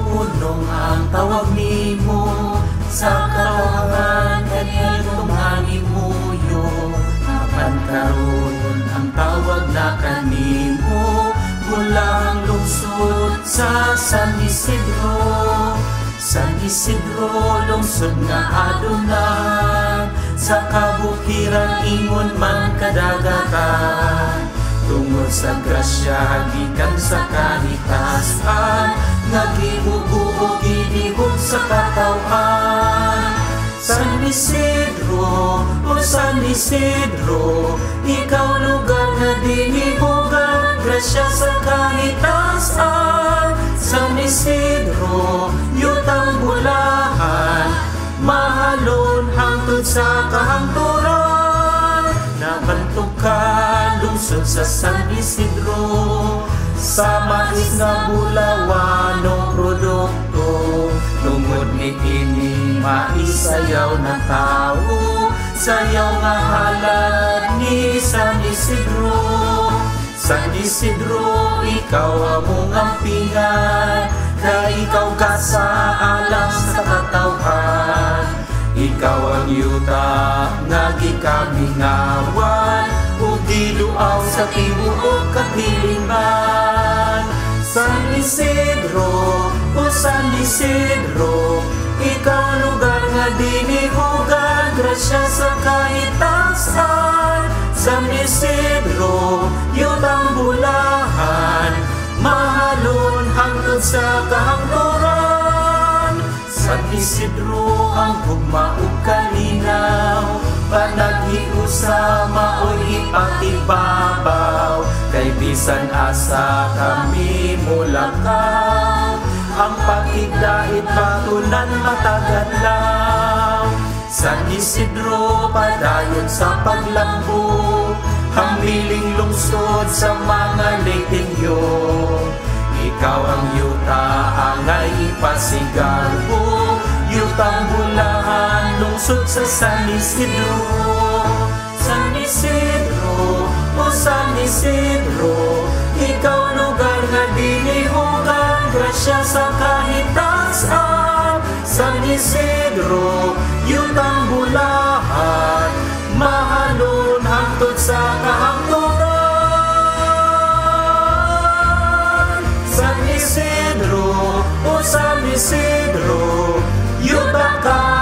punong ang tawag nimo, sa katawagan kaniyang tungani muyo. Apan karon ang tawag na kanimo, mula ang lungsod sa San Isidro. San Isidro, lungsod nga adunan, sa kabukiran ingon man kadagatan. Tungod sa grasya, gikan sa kahitasan, nga gibubuo gidihog sa katawan. San Isidro, o San Isidro, ikaw lugar nga dinihogan, grasya sa kahitasan. San Isidro, yutang bulahan, mahalon hangtod sa kahangturan. Nabantog ka, lungsod sa San Isidro, sa mais nga bulawanong produkto. Lungod ni kini maisayaw na tao, sayaw nga halad ni San Isidro. San Isidro, ikaw among ampingan, kay ikaw ka sa alam sa katawhan. Ikaw ang yuta nga gikamingawan, ug diluaw sa tibuok katilingan. San Isidro, o San Isidro, ikaw lugar nga dinihogan, grasya sa kahitasan. San Isidro, yutang bulahan, mahalon hangtod sa kahangturan. San Isidro, ang hugma ug kalinaw, panaghiusa mao'y ipatibabaw, kay bisan asa kami mulakaw, ang pagigdait patunan matagadlaw. San Isidro, padayon sa paglambo, hamiling lungsod sa mga letenyo. Ikaw ang yuta, angay ipasigalbo, yutang bulahan, lungsod sa San Isidro. San Isidro, o San Isidro, ikaw lugar nga dinihogan, grasya sa kahitasan. San Isidro, yutang bulahan, mahalon hangtod sa kahangturan. San Isidro, o San Isidro, yutang ka